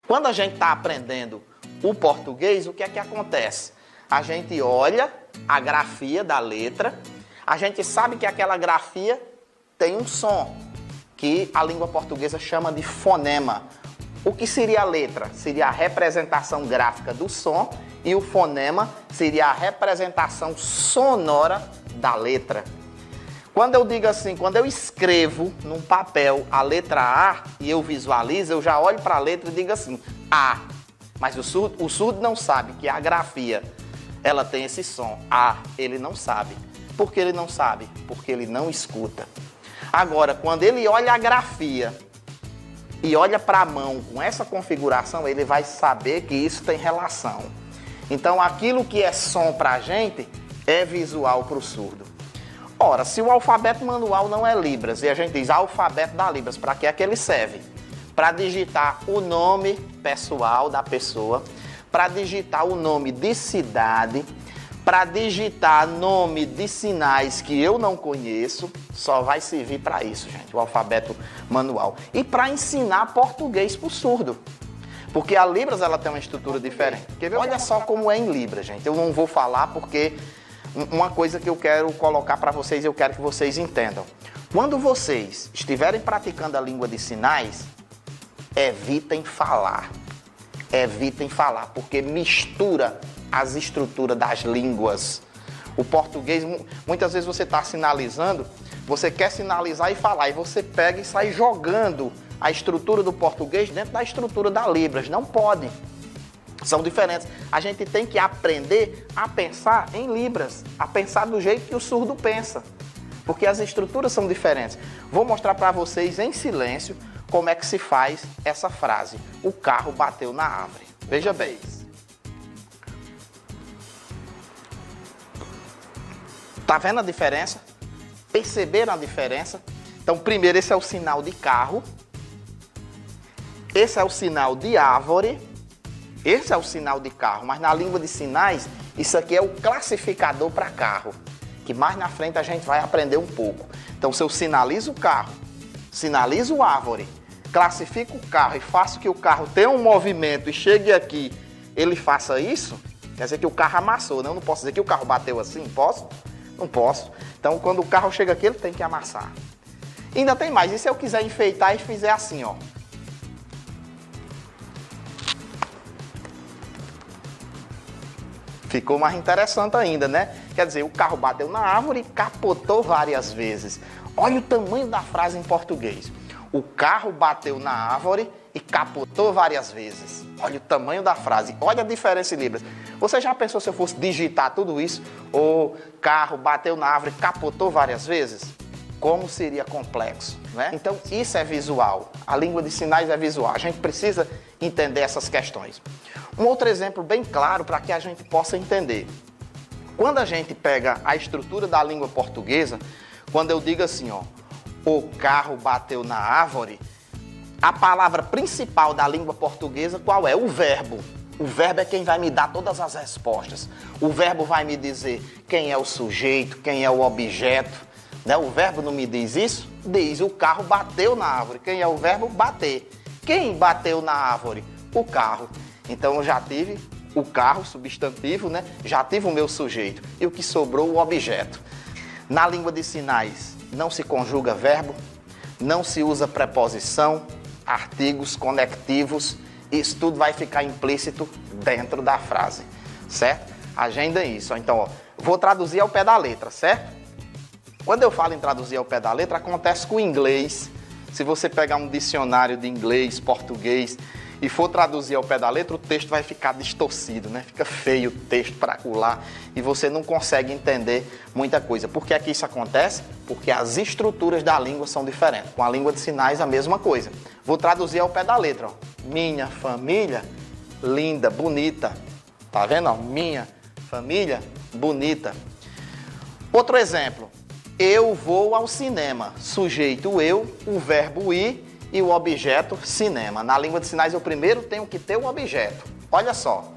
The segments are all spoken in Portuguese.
Quando a gente está aprendendo o português, o que é que acontece? A gente olha a grafia da letra, a gente sabe que aquela grafia tem um som, que a língua portuguesa chama de fonema. O que seria a letra? Seria a representação gráfica do som e o fonema seria a representação sonora da letra. Quando eu digo assim, quando eu escrevo num papel a letra A e eu visualizo, eu já olho para a letra e digo assim, A. Mas o surdo não sabe que a grafia, ela tem esse som. A, ele não sabe. Por que ele não sabe? Porque ele não escuta. Agora, quando ele olha a grafia e olha para a mão com essa configuração, ele vai saber que isso tem relação. Então, aquilo que é som para a gente é visual para o surdo. Ora, se o alfabeto manual não é Libras e a gente diz alfabeto da Libras, para que é que ele serve? Para digitar o nome pessoal da pessoa, para digitar o nome de cidade, para digitar nome de sinais que eu não conheço, só vai servir para isso, gente, o alfabeto manual. E para ensinar português para o surdo. Porque a Libras ela tem uma estrutura diferente. Olha só como é em Libras, gente. Eu não vou falar porque uma coisa que eu quero colocar para vocês, eu quero que vocês entendam. Quando vocês estiverem praticando a língua de sinais, evitem falar. Evitem falar, porque mistura as estruturas das línguas. O português, muitas vezes você está sinalizando, você quer sinalizar e falar, e você pega e sai jogando a estrutura do português dentro da estrutura da Libras. Não pode. São diferentes. A gente tem que aprender a pensar em Libras, a pensar do jeito que o surdo pensa, porque as estruturas são diferentes. Vou mostrar para vocês em silêncio como é que se faz essa frase. O carro bateu na árvore. Veja bem. Tá vendo a diferença? Perceberam a diferença? Então, primeiro, esse é o sinal de carro. Esse é o sinal de árvore. Esse é o sinal de carro, mas na língua de sinais, isso aqui é o classificador para carro, que mais na frente a gente vai aprender um pouco. Então, se eu sinalizo o carro, sinalizo a árvore, classifico o carro e faço que o carro tenha um movimento e chegue aqui, ele faça isso, quer dizer que o carro amassou, né? Eu não posso dizer que o carro bateu assim, posso? Não posso. Então, quando o carro chega aqui, ele tem que amassar. E ainda tem mais, e se eu quiser enfeitar e fizer assim, ó? Ficou mais interessante ainda, né? Quer dizer, o carro bateu na árvore e capotou várias vezes. Olha o tamanho da frase em português. O carro bateu na árvore e capotou várias vezes. Olha o tamanho da frase. Olha a diferença em Libras. Você já pensou se eu fosse digitar tudo isso? O carro bateu na árvore e capotou várias vezes? Como seria complexo, né? Então, isso é visual. A língua de sinais é visual. A gente precisa entender essas questões. Um outro exemplo bem claro para que a gente possa entender. Quando a gente pega a estrutura da língua portuguesa, quando eu digo assim, ó, o carro bateu na árvore, a palavra principal da língua portuguesa qual é? O verbo. O verbo é quem vai me dar todas as respostas. O verbo vai me dizer quem é o sujeito, quem é o objeto. Né? O verbo não me diz isso? Diz, o carro bateu na árvore. Quem é o verbo? Bater. Quem bateu na árvore? O carro. Então eu já tive o carro, substantivo, né? Já tive o meu sujeito. E o que sobrou, o objeto. Na língua de sinais, não se conjuga verbo, não se usa preposição, artigos, conectivos. Isso tudo vai ficar implícito dentro da frase, certo? Agenda isso. Então, ó, vou traduzir ao pé da letra, certo? Quando eu falo em traduzir ao pé da letra, acontece com o inglês. Se você pegar um dicionário de inglês, português e for traduzir ao pé da letra, o texto vai ficar distorcido, né? Fica feio o texto para colar e você não consegue entender muita coisa. Por que é que isso acontece? Porque as estruturas da língua são diferentes. Com a língua de sinais, a mesma coisa. Vou traduzir ao pé da letra, ó. Minha família, linda, bonita. Tá vendo, ó? Minha família, bonita. Outro exemplo. Eu vou ao cinema. Sujeito eu, o verbo ir e o objeto cinema. Na língua de sinais eu primeiro tenho que ter o objeto. Olha só.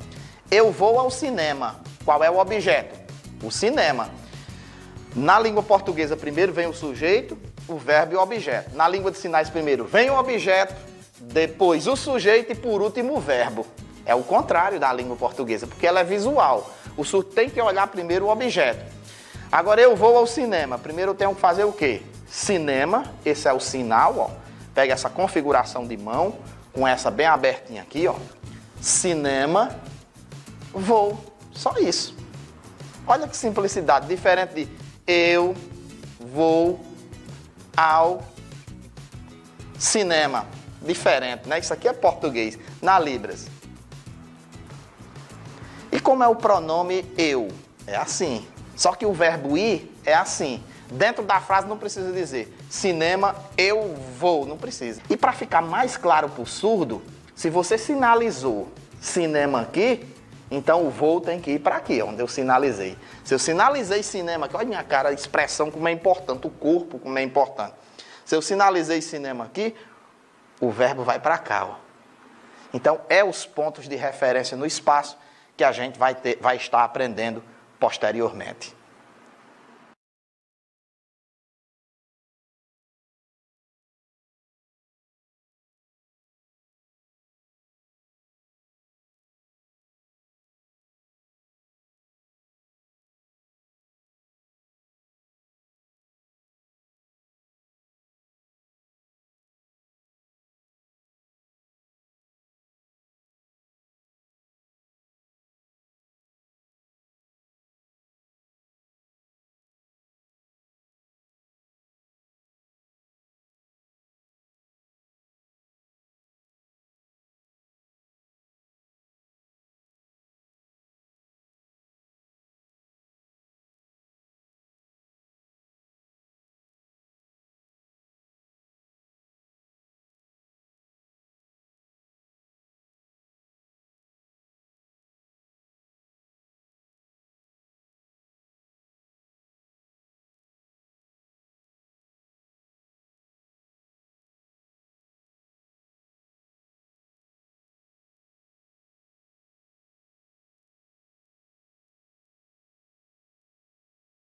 Eu vou ao cinema. Qual é o objeto? O cinema. Na língua portuguesa primeiro vem o sujeito, o verbo e o objeto. Na língua de sinais primeiro vem o objeto, depois o sujeito e por último o verbo. É o contrário da língua portuguesa, porque ela é visual. O surdo tem que olhar primeiro o objeto. Agora eu vou ao cinema. Primeiro eu tenho que fazer o quê? Cinema, esse é o sinal, ó. Pega essa configuração de mão, com essa bem abertinha aqui, ó. Cinema, vou. Só isso. Olha que simplicidade, diferente de eu vou ao cinema. Diferente, né? Isso aqui é português, na Libras. E como é o pronome eu? É assim. Só que o verbo ir é assim. Dentro da frase não precisa dizer cinema, eu vou. Não precisa. E para ficar mais claro para o surdo, se você sinalizou cinema aqui, então o voo tem que ir para aqui, onde eu sinalizei. Se eu sinalizei cinema aqui, olha minha cara, a expressão como é importante, o corpo como é importante. Se eu sinalizei cinema aqui, o verbo vai para cá, ó. Então, é os pontos de referência no espaço que a gente vai estar aprendendo posteriormente.